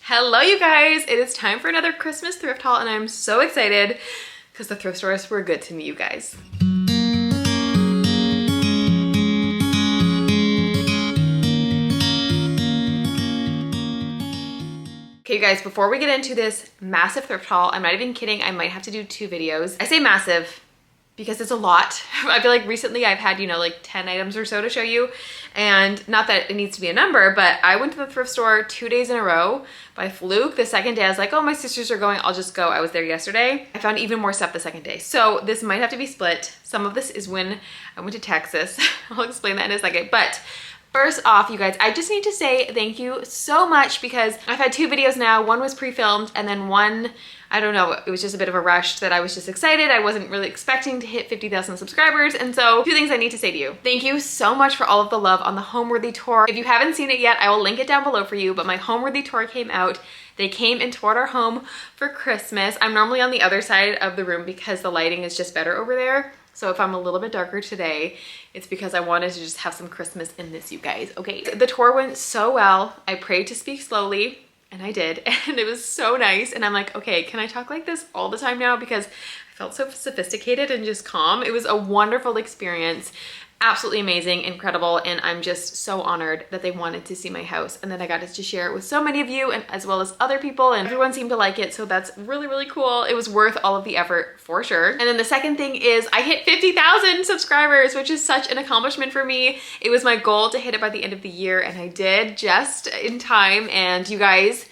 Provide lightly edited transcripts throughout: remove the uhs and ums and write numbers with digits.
Hello you guys, it is time for another Christmas thrift haul and I'm so excited because the thrift stores were good to me, you guys. Okay you guys, before we get into this massive thrift haul, I'm not even kidding, I might have to do 2 videos. I say massive because it's a lot. I feel like recently I've had, like 10 items or so to show you. And not that it needs to be a number, but I went to the thrift store 2 days in a row by fluke. The second day I was like, oh, my sisters are going, I'll just go. I was there yesterday. I found even more stuff the second day. So this might have to be split. Some of this is when I went to Texas. I'll explain that in a second. But first off, you guys, I just need to say thank you so much because I've had 2 videos now. One was pre-filmed and then one, I don't know, it was just a bit of a rush that I was just excited. I wasn't really expecting to hit 50,000 subscribers. And so 2 things I need to say to you. Thank you so much for all of the love on the Homeworthy tour. If you haven't seen it yet, I will link it down below for you, but my Homeworthy tour came out. They came and toured our home for Christmas. I'm normally on the other side of the room because the lighting is just better over there. So if I'm a little bit darker today, it's because I wanted to just have some Christmas in this, you guys. Okay, the tour went so well. I prayed to speak slowly. And I did, and it was so nice. And I'm like, okay, can I talk like this all the time now? Because I felt so sophisticated and just calm. It was a wonderful experience. Absolutely amazing, incredible, and I'm just so honored that they wanted to see my house and that I got to share it with so many of you and as well as other people, and everyone seemed to like it, so that's really, really cool. It was worth all of the effort for sure. And then the second thing is I hit 50,000 subscribers, which is such an accomplishment for me. It was my goal to hit it by the end of the year, and I did just in time. And you guys,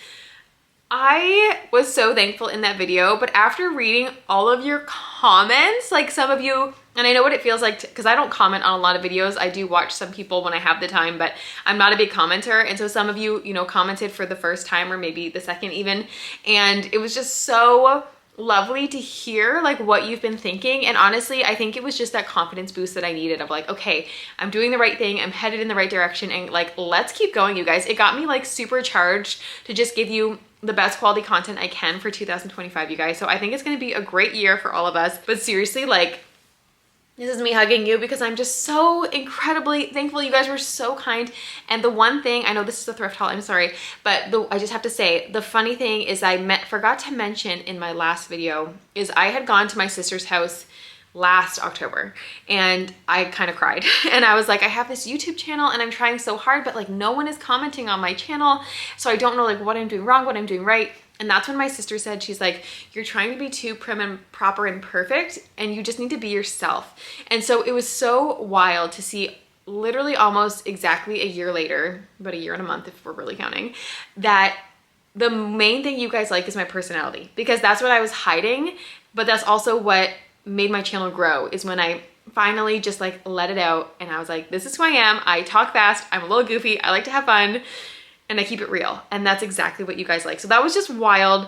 I was so thankful in that video, but after reading all of your comments, like some of you, and I know what it feels like because I don't comment on a lot of videos. I do watch some people when I have the time, but I'm not a big commenter. And so some of you, commented for the first time or maybe the second even. And it was just so lovely to hear like what you've been thinking. And honestly, I think it was just that confidence boost that I needed of like, okay, I'm doing the right thing. I'm headed in the right direction. And like, let's keep going, you guys. It got me like super charged to just give you the best quality content I can for 2025, you guys. So I think it's going to be a great year for all of us. But seriously, like, this is me hugging you because I'm just so incredibly thankful. You guys were so kind. And the one thing, I know this is a thrift haul, I'm sorry, but I just have to say, the funny thing is I forgot to mention in my last video is I had gone to my sister's house last October and I kind of cried. And I was like, I have this YouTube channel and I'm trying so hard, but like no one is commenting on my channel. So I don't know like what I'm doing wrong, what I'm doing right. And that's when my sister said, she's like, you're trying to be too prim and proper and perfect and you just need to be yourself. And so it was so wild to see literally almost exactly a year later, about a year and a month if we're really counting, that the main thing you guys like is my personality, because that's what I was hiding, but that's also what made my channel grow, is when I finally just like let it out and I was like, this is who I am. I talk fast, I'm a little goofy, I like to have fun, and I keep it real. And that's exactly what you guys like. So that was just wild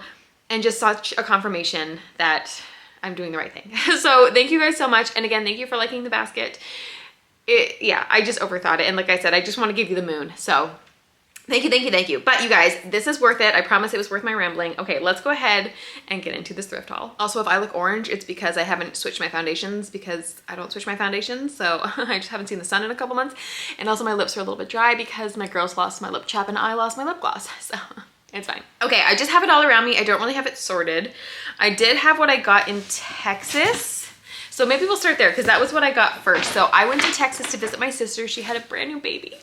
and just such a confirmation that I'm doing the right thing. So thank you guys so much. And again, thank you for liking the basket. Yeah, I just overthought it. And like I said, I just want to give you the moon. So thank you, thank you, thank you. But you guys, this is worth it. I promise it was worth my rambling. Okay, let's go ahead and get into this thrift haul. Also, if I look orange, it's because I haven't switched my foundations, because I don't switch my foundations. So I just haven't seen the sun in a couple months. And also my lips are a little bit dry because my girls lost my lip chap and I lost my lip gloss. So it's fine. Okay, I just have it all around me. I don't really have it sorted. I did have what I got in Texas. So maybe we'll start there because that was what I got first. So I went to Texas to visit my sister. She had a brand new baby,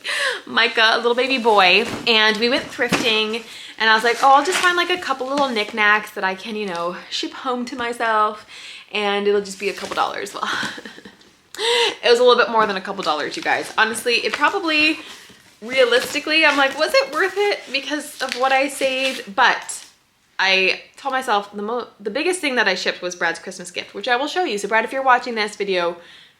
Micah, a little baby boy. And we went thrifting and I was like, oh, I'll just find like a couple little knickknacks that I can, ship home to myself. And it'll just be a couple dollars. Well, it was a little bit more than a couple dollars, you guys. Honestly, it probably, realistically, I'm like, was it worth it because of what I saved? But I told myself the biggest thing that I shipped was Brad's Christmas gift, which I will show you. So Brad, if you're watching this video,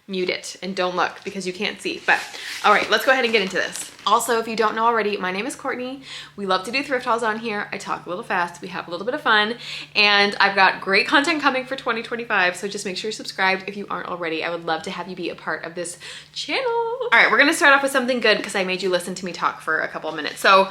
mute it and don't look because you can't see. But all right, let's go ahead and get into this. Also, if you don't know already, my name is Courtney. We love to do thrift hauls on here. I talk a little fast, we have a little bit of fun, and I've got great content coming for 2025. So just make sure you're subscribed if you aren't already. I would love to have you be a part of this channel. All right, we're gonna start off with something good because I made you listen to me talk for a couple of minutes. So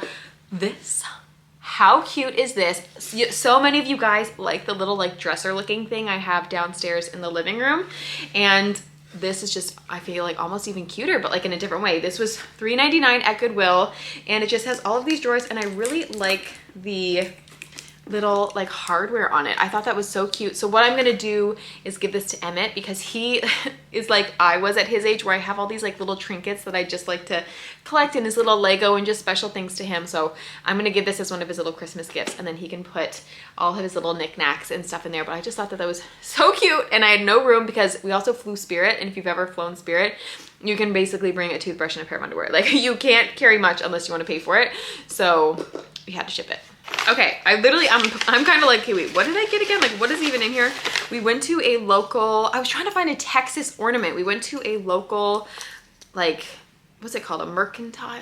how cute is this? So many of you guys like the little like dresser looking thing I have downstairs in the living room. And this is just, I feel like almost even cuter, but like in a different way. This was $3.99 at Goodwill and it just has all of these drawers and I really like the little like hardware on it. I thought that was so cute. So what I'm gonna do is give this to Emmett because he is like I was at his age, where I have all these like little trinkets that I just like to collect in his little Lego and just special things to him. So I'm gonna give this as one of his little Christmas gifts, and then he can put all of his little knickknacks and stuff in there. But I just thought that that was so cute, and I had no room because we also flew Spirit, and if you've ever flown Spirit, you can basically bring a toothbrush and a pair of underwear. Like you can't carry much unless you want to pay for it. So we had to ship it. Okay, I'm kind of like, okay, wait, what did I get again? Like, what is even in here? We went to a local, I was trying to find a Texas ornament. We went to a local, like, what's it called? A mercantile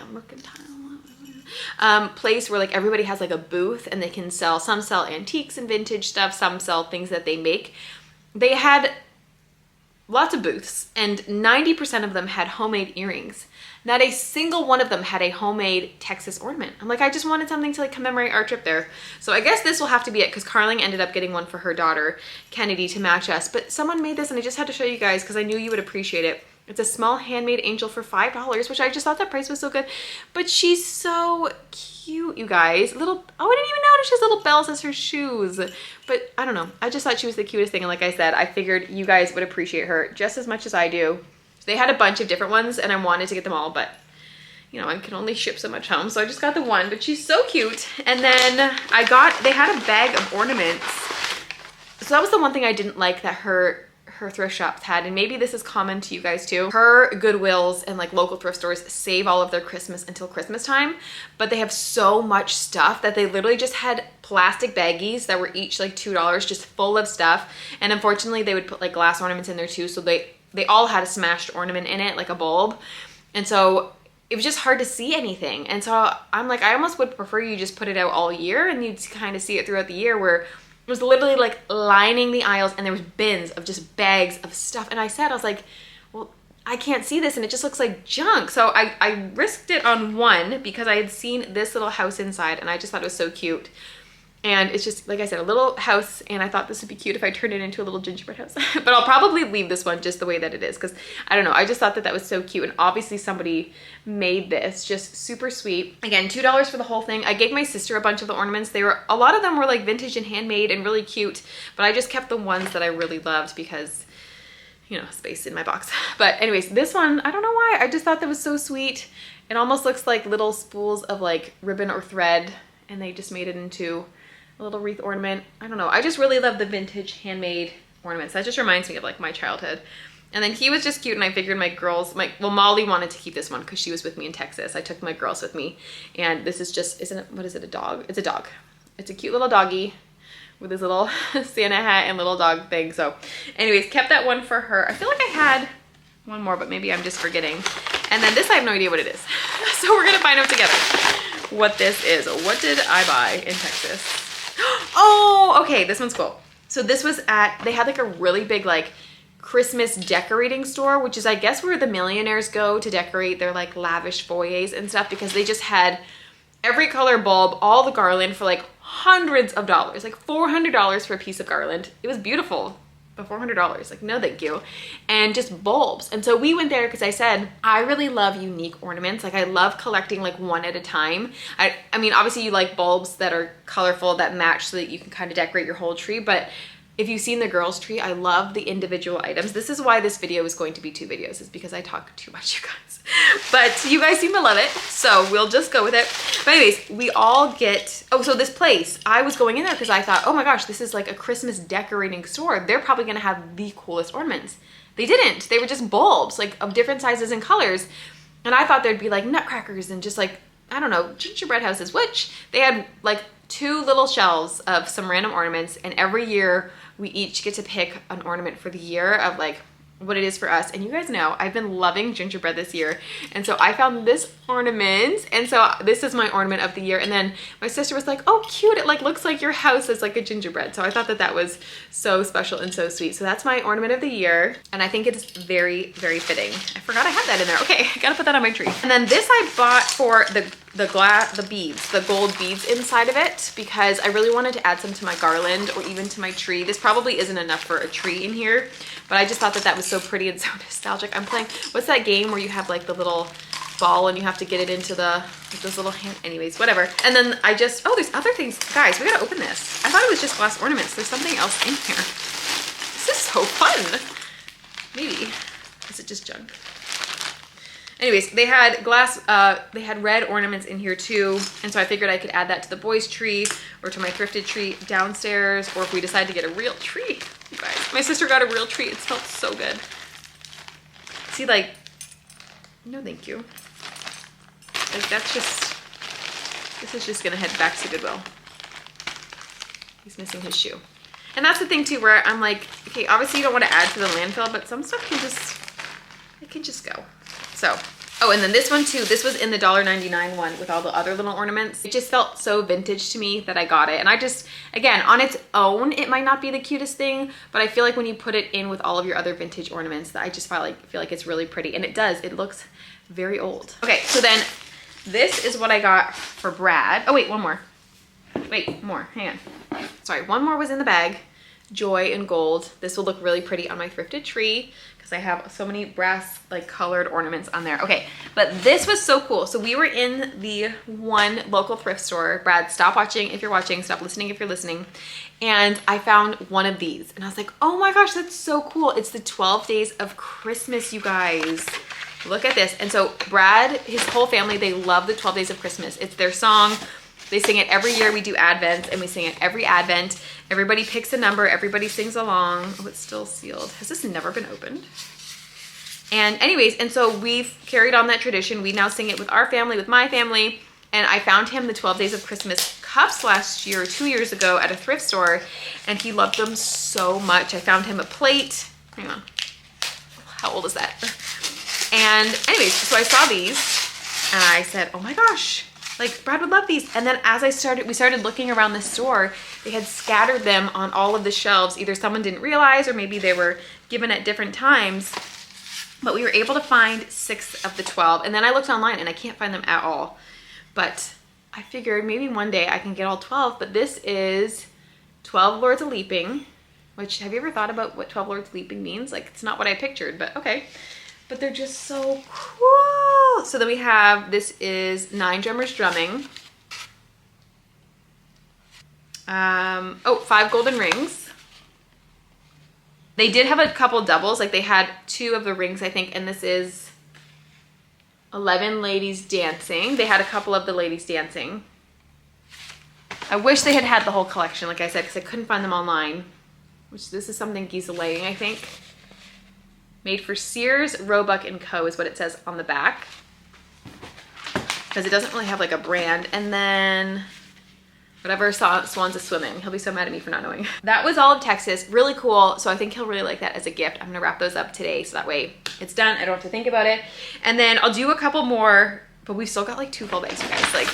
place where like everybody has like a booth and they can sell, some sell antiques and vintage stuff, some sell things that they make. They had lots of booths, and 90% of them had homemade earrings. Not a single one of them had a homemade Texas ornament. I'm like, I just wanted something to like commemorate our trip there. So I guess this will have to be it, because Carling ended up getting one for her daughter, Kennedy, to match us. But someone made this and I just had to show you guys because I knew you would appreciate it. It's a small handmade angel for $5, which I just thought that price was so good. But she's so cute, you guys. Little, oh, I didn't even notice she has little bells as her shoes. But I don't know. I just thought she was the cutest thing. And like I said, I figured you guys would appreciate her just as much as I do. They had a bunch of different ones and I wanted to get them all, but you know, I can only ship so much home. So I just got the one, but she's so cute. And then they had a bag of ornaments. So that was the one thing I didn't like that her thrift shops had, and maybe this is common to you guys too. Her Goodwills and like local thrift stores save all of their Christmas until Christmas time, but they have so much stuff that they literally just had plastic baggies that were each like $2, just full of stuff. And unfortunately they would put like glass ornaments in there too, so they all had a smashed ornament in it, like a bulb. And so it was just hard to see anything. And so I'm like, I almost would prefer you just put it out all year and you'd kind of see it throughout the year, where it was literally like lining the aisles and there was bins of just bags of stuff. And I was like, well, I can't see this and it just looks like junk. So I risked it on one because I had seen this little house inside and I just thought it was so cute. And it's just, like I said, a little house, and I thought this would be cute if I turned it into a little gingerbread house. But I'll probably leave this one just the way that it is, because I don't know, I just thought that that was so cute. And obviously somebody made this, just super sweet. Again, $2 for the whole thing. I gave my sister a bunch of the ornaments. A lot of them were like vintage and handmade and really cute, but I just kept the ones that I really loved because, you know, space in my box. But anyways, this one, I don't know why, I just thought that was so sweet. It almost looks like little spools of like ribbon or thread, and they just made it into a little wreath ornament. I don't know, I just really love the vintage handmade ornaments. That just reminds me of like my childhood. And then he was just cute, and I figured my girls, well, Molly wanted to keep this one because she was with me in Texas. I took my girls with me, and this is just, what is it, a dog? It's a dog. It's a cute little doggy with his little Santa hat and little dog thing. So anyways, kept that one for her. I feel like I had one more, but maybe I'm just forgetting. And then this, I have no idea what it is. So we're gonna find out together what this is. What did I buy in Texas? Oh, okay, this one's cool. So this was they had like a really big like Christmas decorating store, which is I guess where the millionaires go to decorate their like lavish foyers and stuff, because they just had every color bulb, all the garland for like hundreds of dollars, like $400 for a piece of garland. It was beautiful. But $400, like no thank you. And just bulbs. And so we went there because I said, I really love unique ornaments. Like I love collecting like one at a time. I mean, obviously you like bulbs that are colorful, that match, so that you can kind of decorate your whole tree. But if you've seen the girls' tree, I love the individual items. This is why this video is going to be 2 videos, is because I talk too much, you guys. But you guys seem to love it, so we'll just go with it. But anyways, we all get, oh, so this place, I was going in there because I thought, oh my gosh, this is like a Christmas decorating store. They're probably gonna have the coolest ornaments. They didn't. They were just bulbs, like of different sizes and colors. And I thought there'd be like nutcrackers and just like, I don't know, gingerbread houses, which they had like 2 little shelves of some random ornaments, and every year we each get to pick an ornament for the year of like what it is for us. And you guys know I've been loving gingerbread this year, and so I found this ornament, and so this is my ornament of the year. And then my sister was like, oh cute, it like looks like your house is like a gingerbread. So I thought that that was so special and so sweet. So that's my ornament of the year, and I think it's very, very fitting. I forgot I had that in there. Okay, I gotta put that on my tree. And then this I bought for the beads, the gold beads inside of it, because I really wanted to add some to my garland or even to my tree. This probably isn't enough for a tree in here, but I just thought that that was so pretty and so nostalgic. I'm playing, what's that game where you have like the little ball and you have to get it into the, like those little hand, anyways, whatever. And then I just, oh, there's other things. Guys, we gotta open this. I thought it was just glass ornaments. There's something else in here. This is so fun. Maybe, is it just junk? Anyways, they had glass, they had red ornaments in here too. And so I figured I could add that to the boys' tree or to my thrifted tree downstairs, or if we decide to get a real tree, you guys. My sister got a real tree. It smelled so good. See, like, no thank you. Like, that's just, this is just gonna head back to Goodwill. He's missing his shoe. And that's the thing too, where I'm like, okay, obviously you don't want to add to the landfill, but some stuff can just, it can just go. So, oh, and then this one too, this was in the $1.99 one with all the other little ornaments. It just felt so vintage to me that I got it. And I just, again, on its own, it might not be the cutest thing, but I feel like when you put it in with all of your other vintage ornaments, that I just feel like it's really pretty. And it does, it looks very old. Okay, so then this is what I got for Brad. Oh wait, one more. Wait, more, hang on. Sorry, one more was in the bag. Joy and gold. This will look really pretty on my thrifted tree because I have so many brass like colored ornaments on there. Okay, but this was so cool. So we were in the one local thrift store. Brad, stop watching if you're watching, stop listening if you're listening. And I found one of these and I was like, oh my gosh, that's so cool. It's the 12 Days of Christmas, you guys. Look at this. And so Brad, his whole family, they love the 12 Days of Christmas. It's their song. They sing it every year. We do Advent and we sing it every Advent. Everybody picks a number. Everybody sings along. Oh, it's still sealed. Has this never been opened? And anyways, and so we've carried on that tradition. We now sing it with our family, with my family. And I found him the 12 Days of Christmas cups last year, 2 years ago at a thrift store. And he loved them so much. I found him a plate. Hang on. How old is that? And anyways, so I saw these and I said, oh my gosh. Like, Brad would love these. And then as we started looking around the store, they had scattered them on all of the shelves. Either someone didn't realize or maybe they were given at different times. But we were able to find 6 of the 12. And then I looked online and I can't find them at all. But I figured maybe one day I can get all 12. But this is 12 Lords of Leaping, which, have you ever thought about what 12 Lords of Leaping means? Like, it's not what I pictured, but okay. But they're just so cool. So then we have, this is 9 drummers drumming. 5 golden rings. They did have a couple doubles, like they had 2 of the rings, I think, and this is 11 ladies dancing. They had a couple of the ladies dancing. I wish they had had the whole collection, like I said, because I couldn't find them online. Which, this is something Giselaying, I think. Made for Sears, Roebuck & Co. is what it says on the back. Because it doesn't really have like a brand. And then whatever Swans is Swimming. He'll be so mad at me for not knowing. That was all of Texas. Really cool. So I think he'll really like that as a gift. I'm going to wrap those up today so that way it's done. I don't have to think about it. And then I'll do a couple more, but we've still got like 2 full bags, you guys. Like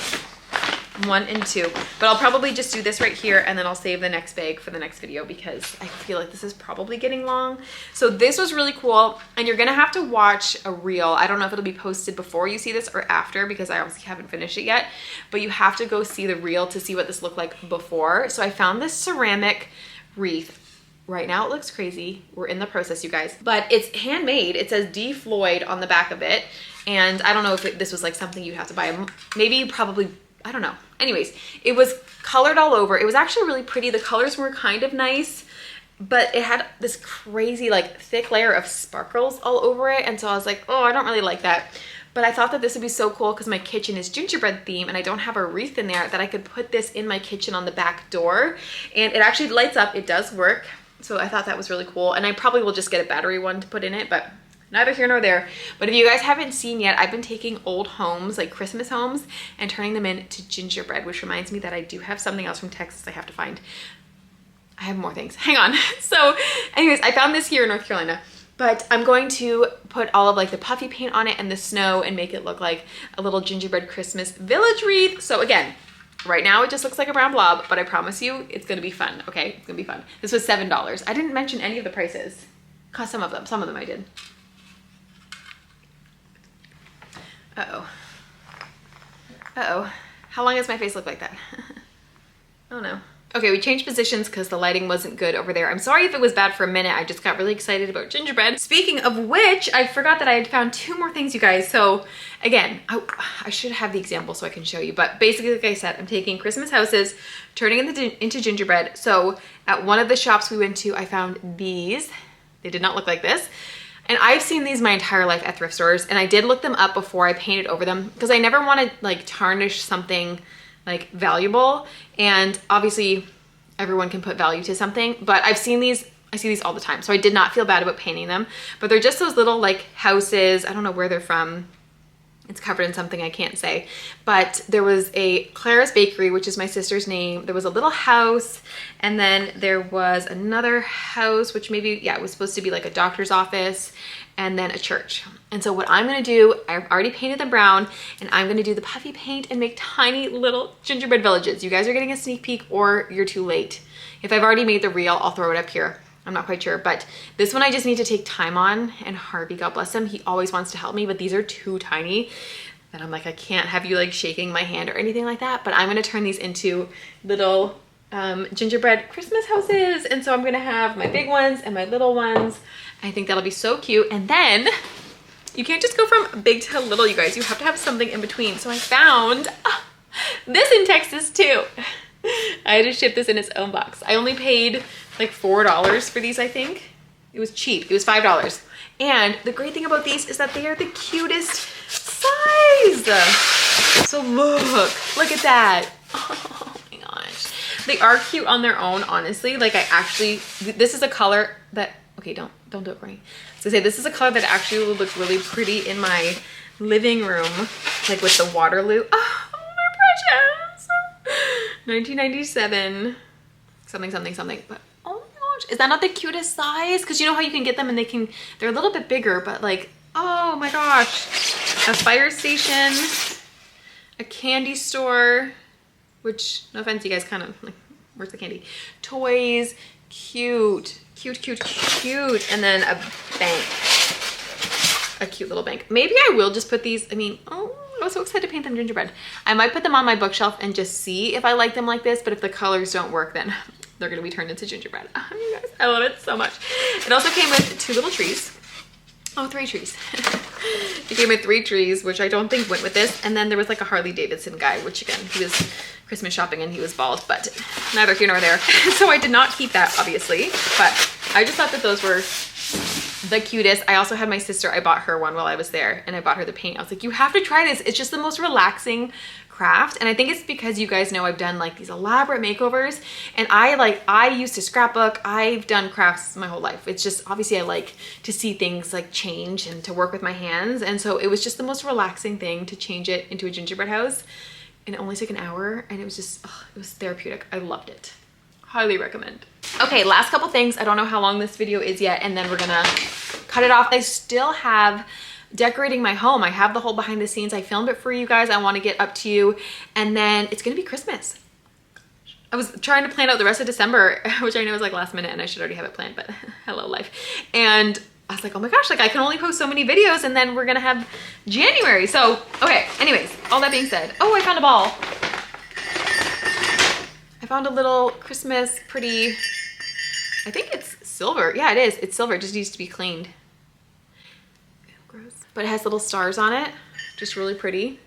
1 and 2. But I'll probably just do this right here and then I'll save the next bag for the next video because I feel like this is probably getting long. So this was really cool and you're gonna have to watch a reel. I don't know if it'll be posted before you see this or after because I obviously haven't finished it yet, but you have to go see the reel to see what this looked like before. So I found this ceramic wreath. Right now it looks crazy. We're in the process, you guys, but it's handmade. It says D. Floyd on the back of it. And I don't know if this was like something you'd have to buy. Maybe probably, I don't know. Anyways, it was colored all over. It was actually really pretty. The colors were kind of nice, but it had this crazy like thick layer of sparkles all over it. And so I was like, oh, I don't really like that. But I thought that this would be so cool because my kitchen is gingerbread theme and I don't have a wreath in there, that I could put this in my kitchen on the back door. And it actually lights up. It does work. So I thought that was really cool. And I probably will just get a battery one to put in it, but neither here nor there. But if you guys haven't seen yet, I've been taking old homes, like Christmas homes, and turning them into gingerbread, which reminds me that I do have something else from Texas I have to find. I have more things. Hang on. So anyways, I found this here in North Carolina, but I'm going to put all of like the puffy paint on it and the snow and make it look like a little gingerbread Christmas village wreath. So again, right now it just looks like a brown blob, but I promise you it's gonna be fun, okay? It's gonna be fun. This was $7. I didn't mention any of the prices. Cost some of them I did. Uh-oh. Uh-oh. How long does my face look like that? Oh no. Okay, we changed positions because the lighting wasn't good over there. I'm sorry if it was bad for a minute. I just got really excited about gingerbread. Speaking of which, I forgot that I had found 2 more things, you guys. So again, I should have the example so I can show you. But basically, like I said, I'm taking Christmas houses, turning into gingerbread. So at one of the shops we went to, I found these. They did not look like this. And I've seen these my entire life at thrift stores. And I did look them up before I painted over them because I never want to like tarnish something like valuable, and obviously everyone can put value to something, but I see these all the time, so I did not feel bad about painting them. But they're just those little like houses. I don't know where they're from. It's covered in something I can't say, but there was a Clara's Bakery, which is my sister's name. There was a little house, and then there was another house, which maybe, yeah, it was supposed to be like a doctor's office, and then a church. And so what I'm gonna do, I've already painted them brown, and I'm gonna do the puffy paint and make tiny little gingerbread villages. You guys are getting a sneak peek, or you're too late. If I've already made the reel, I'll throw it up here. I'm not quite sure, but this one I just need to take time on, and Harvey, God bless him, he always wants to help me, but these are too tiny that I'm like, I can't have you like shaking my hand or anything like that, but I'm gonna turn these into little gingerbread Christmas houses. And so I'm gonna have my big ones and my little ones. I think that'll be so cute. And then you can't just go from big to little, you guys. You have to have something in between. So I found this in Texas too. I had to ship this in its own box. I only paid like $4 for these, I think. It was cheap. It was $5. And the great thing about these is that they are the cutest size. So look at that. Oh my gosh. They are cute on their own, honestly. Like this is a color that, okay, don't do it for me. So say this is a color that actually would look really pretty in my living room, like with the Waterloo. Oh, they're precious. 1997, something. But oh my gosh, is that not the cutest size? Because you know how you can get them and they're a little bit bigger, but like, oh my gosh. A fire station, a candy store, which, no offense, you guys kind of like, where's the candy? Toys, cute. And then a bank, a cute little bank. Maybe I will just put these, I mean, oh, I was so excited to paint them gingerbread. I might put them on my bookshelf and just see if I like them like this, but if the colors don't work, then they're gonna be turned into gingerbread. Oh, you guys, I love it so much. It also came with 2 little trees. Oh, 3 trees. It came with 3 trees, which I don't think went with this. And then there was like a Harley Davidson guy, which again, he was Christmas shopping and he was bald, but neither here nor there. So I did not keep that, obviously, but I just thought that those were the cutest. I also had my sister, I bought her one while I was there, and I bought her the paint. I was like, you have to try this. It's just the most relaxing craft. And I think it's because you guys know I've done like these elaborate makeovers, and I used to scrapbook. I've done crafts my whole life. It's just, obviously I like to see things like change and to work with my hands. And so it was just the most relaxing thing to change it into a gingerbread house. And it only took an hour, and it was just, it was therapeutic. I loved it. Highly recommend. Okay, last couple things. I don't know how long this video is yet, and then we're gonna cut it off. I still have decorating my home. I have the whole behind the scenes. I filmed it for you guys. I want to get up to you, and then it's gonna be Christmas. I was trying to plan out the rest of December, which I know is like last minute, and I should already have it planned, but hello life. And I was like, oh my gosh, like I can only post so many videos, and then we're gonna have January. So, okay, anyways, all that being said, oh, I found a ball. I found a little Christmas pretty, I think it's silver. Yeah, it is. It's silver. It just needs to be cleaned. Gross. But it has little stars on it. Just really pretty.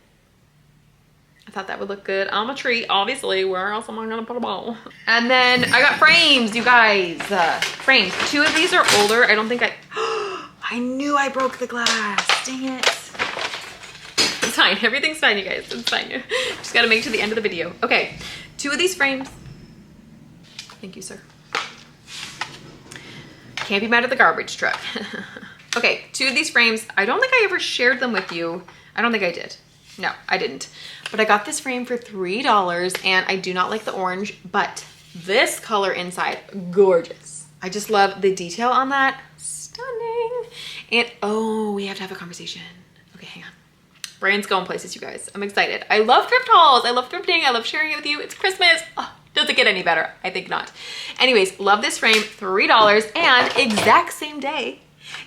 I thought that would look good on a tree, obviously. Where else am I gonna put a ball? And then I got frames, you guys. Frames. 2 of these are older. I don't think I knew I broke the glass. Dang it. It's fine. Everything's fine, you guys. It's fine. Just gotta make it to the end of the video. Okay. 2 of these frames. Thank you, sir. Can't be mad at the garbage truck. Okay, 2 of these frames. I don't think I ever shared them with you. I don't think I did. No, I didn't. But I got this frame for $3, and I do not like the orange, but this color inside, gorgeous. I just love the detail on that. Stunning. And oh, we have to have a conversation. Okay, hang on. Brain's going places, you guys. I'm excited. I love thrift hauls. I love thrifting. I love sharing it with you. It's Christmas. Oh, does it get any better? I think not. Anyways, love this frame, $3, and exact same day,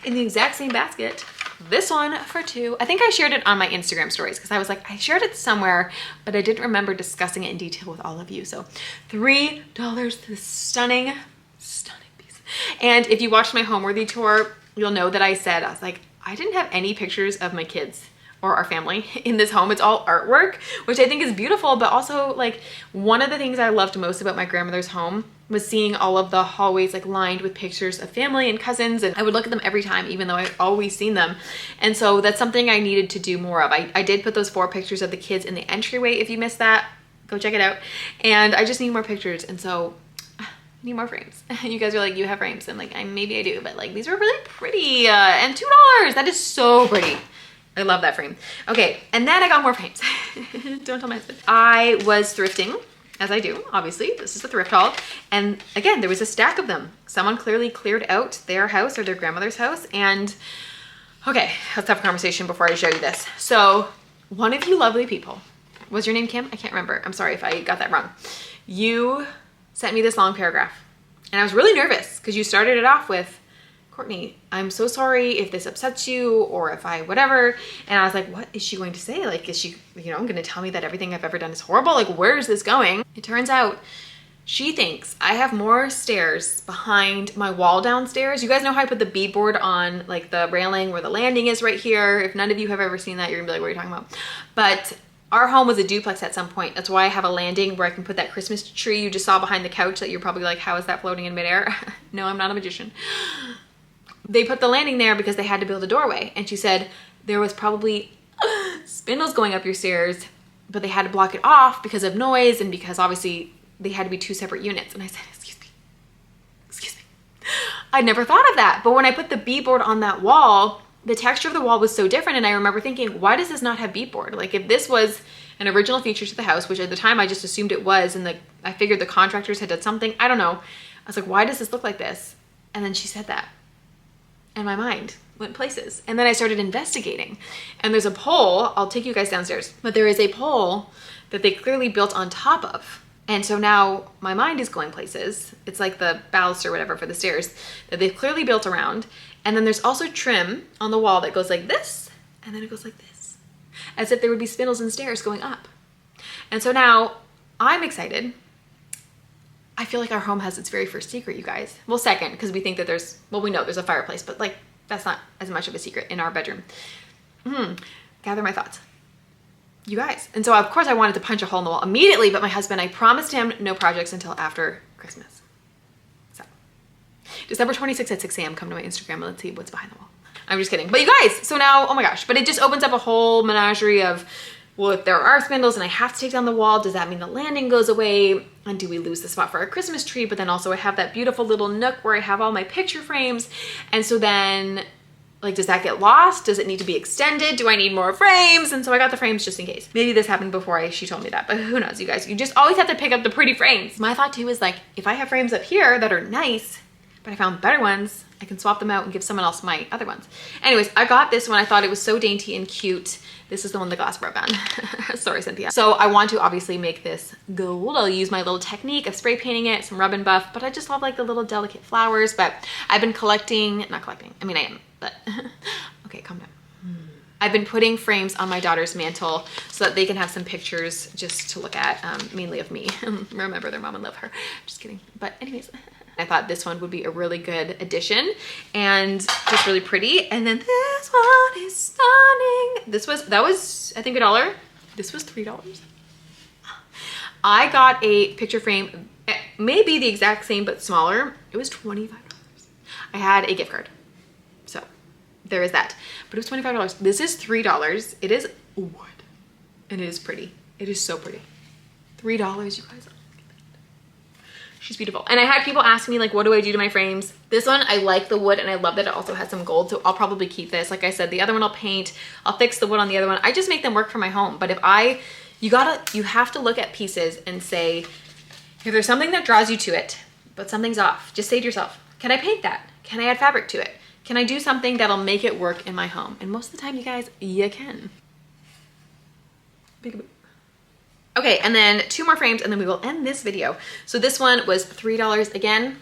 in the exact same basket, this one for $2. I think I shared it on my Instagram stories because I was like, I shared it somewhere, but I didn't remember discussing it in detail with all of you. So $3, this stunning piece. And if you watched my Homeworthy tour, you'll know that I said, I was like, I didn't have any pictures of my kids or our family in this home. It's all artwork, which I think is beautiful, but also like one of the things I loved most about my grandmother's home was seeing all of the hallways like lined with pictures of family and cousins, and I would look at them every time, even though I've always seen them. And so that's something I needed to do more of. I did put those 4 pictures of the kids in the entryway. If you missed that, go check it out. And I just need more pictures, and so I need more frames. You guys are like, you have frames. I'm like, maybe I do, but like these were really pretty, and $2, that is so pretty. I love that frame. Okay, and then I got more frames. Don't tell my husband. I was thrifting, as I do, obviously. This is the thrift haul. And again, there was a stack of them. Someone clearly cleared out their house or their grandmother's house. And okay, let's have a conversation before I show you this. So one of you lovely people, was your name Kim? I can't remember. I'm sorry if I got that wrong. You sent me this long paragraph. And I was really nervous because you started it off with, Courtney, I'm so sorry if this upsets you or if I whatever. And I was like, what is she going to say? Like, is she, going to tell me that everything I've ever done is horrible? Like, where is this going? It turns out she thinks I have more stairs behind my wall downstairs. You guys know how I put the beadboard on like the railing where the landing is right here. If none of you have ever seen that, you're gonna be like, what are you talking about? But our home was a duplex at some point. That's why I have a landing where I can put that Christmas tree you just saw behind the couch that you're probably like, how is that floating in midair? No, I'm not a magician. They put the landing there because they had to build a doorway. And she said there was probably spindles going up your stairs, but they had to block it off because of noise and because obviously they had to be 2 separate units. And I said, excuse me. I'd never thought of that. But when I put the beadboard on that wall, the texture of the wall was so different. And I remember thinking, why does this not have beadboard? Like if this was an original feature to the house, which at the time I just assumed it was, and I figured the contractors had done something, I don't know. I was like, why does this look like this? And then she said that. And my mind went places. And then I started investigating. And there's a pole, I'll take you guys downstairs, but there is a pole that they clearly built on top of. And so now my mind is going places. It's like the ballast or whatever for the stairs that they've clearly built around. And then there's also trim on the wall that goes like this, and then it goes like this, as if there would be spindles and stairs going up. And so now I'm excited. I feel like our home has its very first secret, you guys. Well, second, because we think that we know there's a fireplace, but like, that's not as much of a secret in our bedroom. Gather my thoughts. You guys. And so of course I wanted to punch a hole in the wall immediately, but my husband, I promised him no projects until after Christmas. So December 26th at 6 a.m. come to my Instagram and let's see what's behind the wall. I'm just kidding. But you guys, so now, oh my gosh, but it just opens up a whole menagerie of, well, if there are spindles and I have to take down the wall, does that mean the landing goes away? And do we lose the spot for our Christmas tree? But then also I have that beautiful little nook where I have all my picture frames. And so then, like, does that get lost? Does it need to be extended? Do I need more frames? And so I got the frames just in case. Maybe this happened before she told me that, but who knows, you guys? You just always have to pick up the pretty frames. My thought too is like, if I have frames up here that are nice, but I found better ones, I can swap them out and give someone else my other ones. Anyways, I got this one. I thought it was so dainty and cute. This is the one the glass broke on. Sorry, Cynthia. So I want to obviously make this gold. I'll use my little technique of spray painting it, some rub and buff, but I just love like the little delicate flowers. But I've been not collecting. I mean, I am, but okay, calm down. I've been putting frames on my daughter's mantle so that they can have some pictures just to look at, mainly of me. Remember their mom and love her. Just kidding. But anyways, I thought this one would be a really good addition and just really pretty. And then this one is stunning. That was I think $1. This was $3. I got a picture frame, maybe the exact same but smaller. It was $25. I had a gift card, so there is that. But it was $25. This is $3. It is wood, and it is pretty. It is so pretty. $3, you guys. She's beautiful. And I had people ask me like, what do I do to my frames? This one, I like the wood and I love that it also has some gold. So I'll probably keep this. Like I said, the other one I'll paint. I'll fix the wood on the other one. I just make them work for my home. But you have to look at pieces and say, if there's something that draws you to it, but something's off, just say to yourself, can I paint that? Can I add fabric to it? Can I do something that'll make it work in my home? And most of the time, you guys, you can. Peekaboo. Okay, and then 2 more frames and then we will end this video. So this one was $3 again.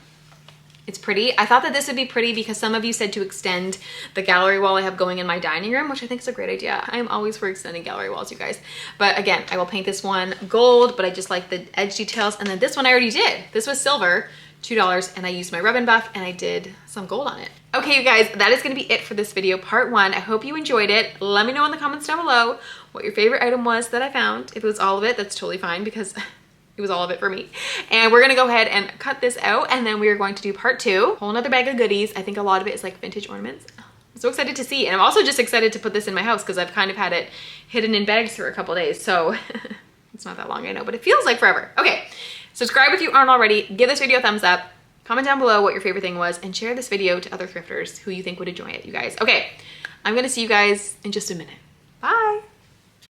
It's pretty. I thought that this would be pretty because some of you said to extend the gallery wall I have going in my dining room, which I think is a great idea. I am always for extending gallery walls, you guys. But again, I will paint this one gold, but I just like the edge details. And then this one I already did. This was silver, $2, and I used my rub and buff and I did some gold on it. Okay, you guys, that is gonna be it for this video, part 1. I hope you enjoyed it. Let me know in the comments down below what your favorite item was that I found. If it was all of it, that's totally fine because it was all of it for me. And we're gonna go ahead and cut this out, and then we are going to do part 2. Whole nother bag of goodies. I think a lot of it is like vintage ornaments. I'm so excited to see. And I'm also just excited to put this in my house because I've kind of had it hidden in bags for a couple days. So it's not that long, I know, but it feels like forever. Okay, subscribe if you aren't already. Give this video a thumbs up. Comment down below what your favorite thing was and share this video to other thrifters who you think would enjoy it, you guys. Okay, I'm gonna see you guys in just a minute. Bye.